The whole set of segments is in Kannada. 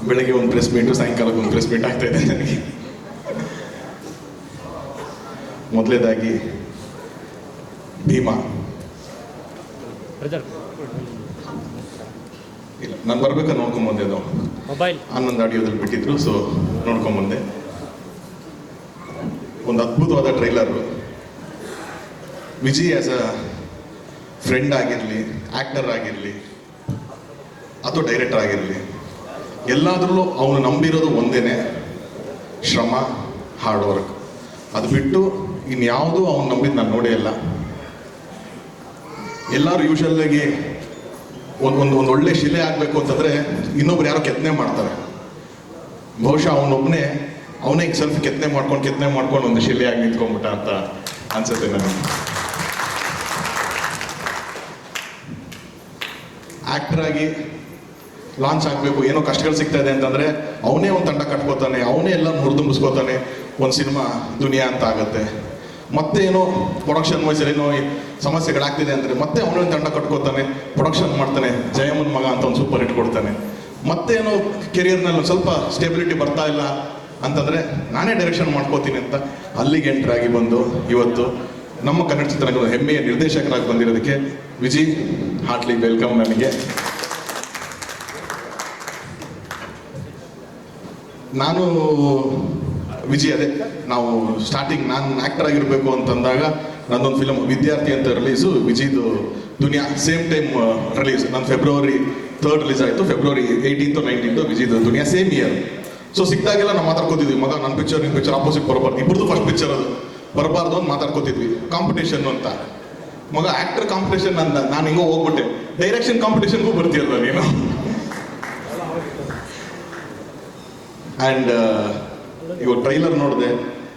ಬೆಳಗ್ಗೆ ಒಂದು ಪ್ರೆಸ್ ಮೀಟು, ಸಾಯಂಕಾಲಕ್ಕೆ ಒಂದು ಪ್ರೆಸ್ ಮೀಟ್ ಆಗ್ತಾ ಇದೆ ನನಗೆ. ಮೊದಲೇದಾಗಿ ಭೀಮಾ ಇಲ್ಲ, ನಾನು ಬರ್ಬೇಕಾದ್ರೆ ನೋಡ್ಕೊಂಬಂದೆ. ಅದು ಹನ್ನೊಂದು ಆಡಿಯೋದಲ್ಲಿ ಬಿಟ್ಟಿದ್ರು, ಸೊ ನೋಡ್ಕೊಂಬಂದೆ. ಒಂದು ಅದ್ಭುತವಾದ trailer. Vijay as a friend ಆಗಿರಲಿ, ಆ್ಯಕ್ಟರ್ ಆಗಿರಲಿ ಅಥವಾ ಡೈರೆಕ್ಟರ್ ಆಗಿರಲಿ, ಎಲ್ಲಾದ್ರಲ್ಲೂ ಅವನು ನಂಬಿರೋದು ಒಂದೇ, ಶ್ರಮ, ಹಾರ್ಡ್ ವರ್ಕ್. ಅದು ಬಿಟ್ಟು ಇನ್ಯಾವುದೂ ಅವನು ನಂಬಿದ್ದು ನಾನು ನೋಡೇ ಇಲ್ಲ. ಎಲ್ಲರೂ ಯೂಶಲ್ಲಾಗಿ ಒಂದು ಒಳ್ಳೆ ಶಿಲೆ ಆಗಬೇಕು ಅಂತಂದರೆ ಇನ್ನೊಬ್ರು ಯಾರೋ ಕೆತ್ತನೆ ಮಾಡ್ತಾರೆ. ಬಹುಶಃ ಅವನೇ ಈಗ ಸ್ವಲ್ಪ ಕೆತ್ತನೆ ಮಾಡ್ಕೊಂಡು ಒಂದು ಶಿಲೆಯಾಗಿ ನಿಂತ್ಕೊಂಡ್ಬಿಟ್ಟ ಅಂತ ಅನ್ಸುತ್ತೆ ನನಗೆ. ಆ್ಯಕ್ಟರ್ ಆಗಿ ಲಾಂಚ್ ಆಗಬೇಕು, ಏನೋ ಕಷ್ಟಗಳು ಸಿಗ್ತಾ ಇದೆ ಅಂತಂದರೆ ಅವನೇ ಒಂದು ತಂಡ ಕಟ್ಕೋತಾನೆ, ಅವನೇ ಎಲ್ಲ ಹುರಿದುಂಬಿಸ್ಕೋತಾನೆ, ಒಂದು ಸಿನಿಮಾ ದುನಿಯಾ ಅಂತ ಆಗುತ್ತೆ. ಮತ್ತೆ ಏನೋ ಪ್ರೊಡಕ್ಷನ್ ವೈಸಲ್ಲಿ ಏನೋ ಸಮಸ್ಯೆಗಳಾಗ್ತಿದೆ ಅಂದರೆ ಮತ್ತೆ ಅವನೇ ಒಂದು ತಂಡ ಕಟ್ಕೋತಾನೆ, ಪ್ರೊಡಕ್ಷನ್ ಮಾಡ್ತಾನೆ, ಜಯಮನ್ ಮಗ ಅಂತ ಒಂದು ಸೂಪರ್ ಹಿಟ್ ಕೊಡ್ತಾನೆ. ಮತ್ತೇನೋ ಕೆರಿಯರ್ನಲ್ಲಿ ಸ್ವಲ್ಪ ಸ್ಟೆಬಿಲಿಟಿ ಬರ್ತಾ ಇಲ್ಲ ಅಂತಂದರೆ ನಾನೇ ಡೈರೆಕ್ಷನ್ ಮಾಡ್ಕೋತೀನಿ ಅಂತ ಅಲ್ಲಿಗೆ ಎಂಟ್ರಾಗಿ ಬಂದು ಇವತ್ತು ನಮ್ಮ ಕನ್ನಡ ಚಿತ್ರರಂಗದ ಹೆಮ್ಮೆಯ ನಿರ್ದೇಶಕರಾಗಿ ಬಂದಿರೋದಕ್ಕೆ ವಿಜಯ್, ಹಾರ್ಟ್ಲಿ ವೆಲ್ಕಮ್. ನನಗೆ ನಾನು ವಿಜಯ್ ಅದೇ ನಾವು ಸ್ಟಾರ್ಟಿಂಗ್ ನಾನು ಆ್ಯಕ್ಟರ್ ಆಗಿರಬೇಕು ಅಂತಂದಾಗ ನನ್ನೊಂದು ಫಿಲಮ್ ವಿದ್ಯಾರ್ಥಿ ಅಂತ ರಿಲೀಸು, ವಿಜಯ್ದು ದುನಿಯಾ ಸೇಮ್ ಟೈಮ್ ರಿಲೀಸ್. ನಾನು February 3rd ರಿಲೀಸ್ ಆಯಿತು, February 18th 19th ವಿಜಯ್ದು ದುನಿಯಾ ಸೇಮ್ ಇಯರ್. ಸೊ ಸಿಕ್ಕಿದಾಗೆಲ್ಲ ನಾವು ಮಾತಾಡ್ಕೋತಿದ್ವಿ, ಮಗ ನನ್ನ ಪಿಕ್ಚರ್ ನಿನ್ನ ಪಿಕ್ಚರ್ ಆಪೋಸಿಟ್ ಬರಬಾರ್ದು, ಇಬ್ಬರದು ಫಸ್ಟ್ ಪಿಕ್ಚರ್ ಅದು ಬರಬಾರ್ದು ಅಂತ ಮಾತಾಡ್ಕೋತಿದ್ವಿ. ಕಾಂಪಿಟೇಷನ್ ಅಂತ, ಮಗ ಆ್ಯಕ್ಟರ್ ಕಾಂಪಿಟೇಷನ್ ಅಂತ ನಾನು ಹಿಂಗೋ ಹೋಗ್ಬಿಟ್ಟೆ, ಡೈರೆಕ್ಷನ್ ಕಾಂಪಿಟೇಷನ್ಗೂ ಬರ್ತೀಯಲ್ಲ ನೀನು. ಆ್ಯಂಡ್ ಇವಾಗ ಟ್ರೈಲರ್ ನೋಡಿದೆ.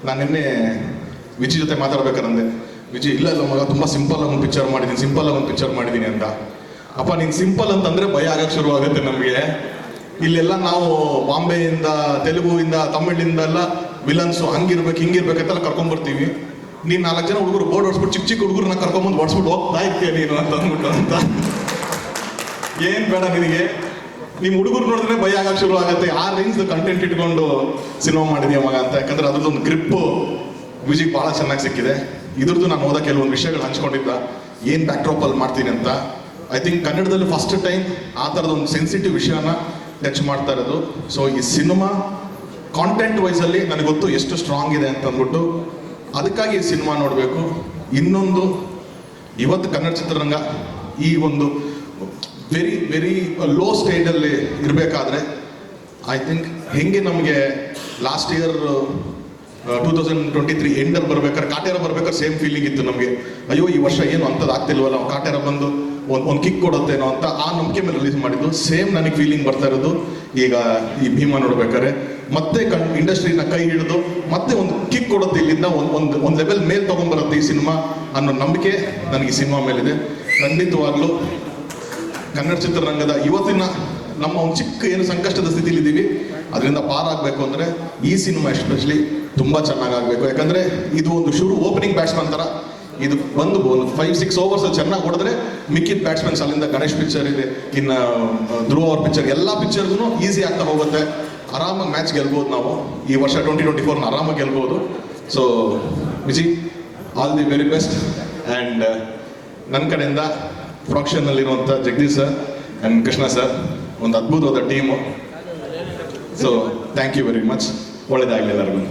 ನಾನು ನಿನ್ನೆ ವಿಜಯ್ ಜೊತೆ ಮಾತಾಡ್ಬೇಕಾರಂದೆ, ವಿಜಯ್ ಇಲ್ಲ ಮಗ ತುಂಬ ಸಿಂಪಲ್ ಒಂದು ಪಿಕ್ಚರ್ ಮಾಡಿದ್ದೀನಿ ಅಂತ. ಅಪ್ಪ ನೀನು ಸಿಂಪಲ್ ಅಂತಂದರೆ ಭಯ ಆಗಕ್ಕೆ ಶುರು ಆಗುತ್ತೆ ನಮಗೆ. ಇಲ್ಲೆಲ್ಲ ನಾವು ಬಾಂಬೆಯಿಂದ, ತೆಲುಗುವಿಂದ, ತಮಿಳಿಂದ ಎಲ್ಲ ವಿಲನ್ಸು ಹಿಂಗಿರ್ಬೇಕಂತೆಲ್ಲ ಕರ್ಕೊಂಡ್ಬರ್ತೀವಿ. ನೀನು 4 ಜನ ಹುಡುಗರು ಬೋರ್ಡ್ ಹೊಡ್ಸ್ಬಿಟ್ಟು ಚಿಕ್ಕ ಹುಡುಗರನ್ನ ಕರ್ಕೊಂಬಂದು ಹೊಡ್ಸ್ಬಿಟ್ಟು ಹೋಗ್ತಾ ಇರ್ತೀಯ ನೀನು ಅಂತ ಅಂದ್ಬಿಟ್ಟು ಅಂತ. ಏನು ಬೇಡ ನಿನಗೆ, ನಿಮ್ಮ ಹುಡುಗರು ನೋಡಿದ್ರೆ ಭಯ ಆಗಕ್ಕೆ ಶುರು ಆಗುತ್ತೆ. ಆ ರೇಂಜ್ ಕಂಟೆಂಟ್ ಇಟ್ಕೊಂಡು ಸಿನಿಮಾ ಮಾಡಿದೀಯ ಮಗ ಅಂತ. ಯಾಕಂದ್ರೆ ಅದ್ರದ್ದೊಂದು ಗ್ರಿಪ್ಪು ವಿಜಯ್ ಭಾಳ ಚೆನ್ನಾಗಿ ಸಿಕ್ಕಿದೆ. ಇದ್ರದ್ದು ನಾನು ಓದೋ ಕೆಲವೊಂದು ವಿಷಯಗಳು ಹಂಚ್ಕೊಂಡಿದ್ದ, ಏನು ಬ್ಯಾಕ್ಡ್ರಾಪಲ್ಲಿ ಮಾಡ್ತೀನಿ ಅಂತ. ಐ ಥಿಂಕ್ ಕನ್ನಡದಲ್ಲಿ ಫಸ್ಟ್ ಟೈಮ್ ಆ ಥರದೊಂದು ಸೆನ್ಸಿಟಿವ್ ವಿಷಯನ ಟಚ್ ಮಾಡ್ತಾ ಇರೋದು. ಸೊ ಈ ಸಿನಿಮಾ ಕಾಂಟೆಂಟ್ ವೈಸಲ್ಲಿ ನನಗೆ ಗೊತ್ತು ಎಷ್ಟು ಸ್ಟ್ರಾಂಗ್ ಇದೆ ಅಂತ ಅಂದ್ಬಿಟ್ಟು ಅದಕ್ಕಾಗಿ ಈ ಸಿನಿಮಾ ನೋಡಬೇಕು. ಇನ್ನೊಂದು, ಇವತ್ತು ಕನ್ನಡ ಚಿತ್ರರಂಗ ಈ ಒಂದು ವೆರಿ ವೆರಿ ಲೋ ಸ್ಟೇಜಲ್ಲಿ ಇರಬೇಕಾದ್ರೆ ಐ ಥಿಂಕ್ ಹೆಂಗೆ ನಮಗೆ ಲಾಸ್ಟ್ ಇಯರ್ 2023 ಎಂಡಲ್ಲಿ ಬರ್ಬೇಕಾದ್ರೆ, ಕಾಟೇರ ಬರ್ಬೇಕಾದ್ರೆ ಸೇಮ್ ಫೀಲಿಂಗ್ ಇತ್ತು ನಮಗೆ. ಅಯ್ಯೋ ಈ ವರ್ಷ ಏನು ಅಂಥದ್ದು ಆಗ್ತಿಲ್ವಲ್ಲ, ಕಾಟೇರ ಬಂದು ಒಂದು ಕಿಕ್ ಕೊಡುತ್ತೇನೋ ಅಂತ ಆ ನಂಬಿಕೆ ಮೇಲೆ ರಿಲೀಸ್ ಮಾಡಿದ್ದು. ಸೇಮ್ ನನಗೆ ಫೀಲಿಂಗ್ ಬರ್ತಾ ಇರೋದು ಈಗ ಈ ಭೀಮಾ ನೋಡ್ಬೇಕಾದ್ರೆ. ಮತ್ತೆ ಇಂಡಸ್ಟ್ರಿನ ಕೈ ಹಿಡಿದು ಮತ್ತೆ ಒಂದು ಕಿಕ್ ಕೊಡುತ್ತೆ, ಇಲ್ಲಿಂದ ಒಂದು ಲೆವೆಲ್ ಮೇಲೆ ತೊಗೊಂಡ್ಬರುತ್ತೆ ಈ ಸಿನಿಮಾ ಅನ್ನೋ ನಂಬಿಕೆ ನನಗೆ ಈ ಸಿನಿಮಾ ಮೇಲಿದೆ. ಖಂಡಿತವಾಗ್ಲೂ ಕನ್ನಡ ಚಿತ್ರರಂಗದ ಇವತ್ತಿನ ನಮ್ಮ ಒಂದು ಚಿಕ್ಕ ಏನು ಸಂಕಷ್ಟದ ಸ್ಥಿತಿಲಿದ್ದೀವಿ, ಅದರಿಂದ ಪಾರಾಗಬೇಕು ಅಂದರೆ ಈ ಸಿನಿಮಾ ಎಸ್ಪೆಷಲಿ ತುಂಬ ಚೆನ್ನಾಗಾಗಬೇಕು. ಯಾಕಂದರೆ ಇದು ಒಂದು ಓಪನಿಂಗ್ ಬ್ಯಾಟ್ಸ್ಮನ್ ಥರ. ಇದು ಒಂದು 5-6 overs ಚೆನ್ನಾಗಿ ಹೊಡೆದ್ರೆ ಮಿಕ್ಕಿದ ಬ್ಯಾಟ್ಸ್ಮನ್ಸ್ ಅಲ್ಲಿಂದ ಗಣೇಶ್ ಪಿಕ್ಚರ್ ಇದೆ, ಇನ್ನು ಧ್ರುವ ಅವ್ರ ಪಿಕ್ಚರ್, ಎಲ್ಲ ಪಿಕ್ಚರ್ಗೂ ಈಸಿ ಆಗ್ತಾ ಹೋಗುತ್ತೆ. ಆರಾಮಾಗಿ ಮ್ಯಾಚ್ ಗೆಲ್ಬೋದು ನಾವು ಈ ವರ್ಷ 2024 ಆರಾಮಾಗಿ ಗೆಲ್ಬೋದು. So Vijay, all the very best. And ನನ್ನ ಕಡೆಯಿಂದ ಪ್ರೊಡಕ್ಷನ್ನಲ್ಲಿರುವಂಥ Jagadish sir and Krishna sir, ಒಂದು ಅದ್ಭುತವಾದ team. So thank you very much. ಒಳ್ಳೆಯದಾಗಲಿ ಎಲ್ಲರಿಗೂ.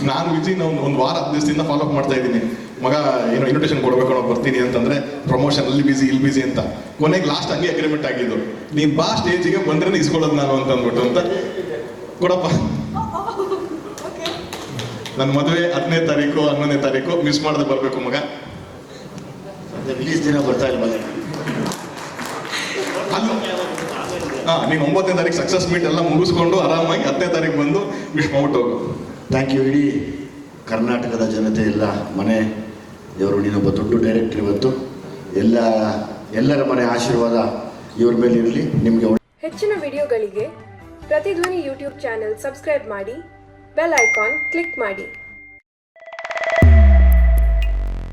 ನಾನು ವಿಜಯ್ನ ಒಂದು ವಾರ 10 ದಿವಸದಿಂದ ಫಾಲೋ ಅಪ್ ಮಾಡ್ತಾ ಇದ್ದೀನಿ. ಮಗ ಏನೋ ಇನ್ವಿಟೇಷನ್ ಕೊಡಬೇಕು ಅನ್ನೋ ಬರ್ತೀನಿ ಅಂತಂದರೆ ಪ್ರಮೋಷನ್ ಅಲ್ಲಿ ಇಲ್ಲಿ ಬಿಸಿ ಅಂತ. ಕೊನೆಗೆ ಲಾಸ್ಟ್ ಹಂಗೆ ಅಗ್ರಿಮೆಂಟ್ ಆಗಿದ್ದು, ನೀನು ಬಾ ಸ್ಟೇಜಿಗೆ ಬಂದ್ರೆ ಇಸ್ಕೊಳ್ಳೋದು ನಾನು ಅಂತ ಅಂದ್ಬಿಟ್ಟು ಅಂತ. ಕೊಡಪ್ಪ, ನನ್ನ ಮದುವೆ 10ನೇ ತಾರೀಕು 11ನೇ ತಾರೀಕು ಮಿಸ್ ಮಾಡದೆ ಬರಬೇಕು ಮಗ. ರಿಲೀಸ್ ದಿನ ಬರ್ತಾ ಇಲ್ಲ ಮಗ. ನೀನು 9ನೇ ತಾರೀಕು ಸಕ್ಸಸ್ ಮೀಟ್ ಎಲ್ಲ ಮುಗಿಸ್ಕೊಂಡು ಆರಾಮಾಗಿ 10ನೇ ತಾರೀಕು ಬಂದು ವಿಶ್ ಮಾಡ್ಬಿಟ್ಟು ಹೋಗು. Thank you. ಇಡೀ ಕರ್ನಾಟಕದ ಜನತೆ, ಎಲ್ಲ ಮನೆ ದೇವರು, ನೀನೊಬ್ಬ ದೊಡ್ಡ ಡೈರೆಕ್ಟರ್. ಇವತ್ತು ಎಲ್ಲರ ಮನೆ ಆಶೀರ್ವಾದ ಇವ್ರ ಮೇಲೆ ಇರಲಿ. ನಿಮಗೆ ಹೆಚ್ಚಿನ ವಿಡಿಯೋಗಳಿಗೆ ಪ್ರತಿಧ್ವನಿ ಯೂಟ್ಯೂಬ್ ಚಾನೆಲ್ ಸಬ್ಸ್ಕ್ರೈಬ್ ಮಾಡಿ, ಬೆಲ್ ಐಕಾನ್ ಕ್ಲಿಕ್ ಮಾಡಿ.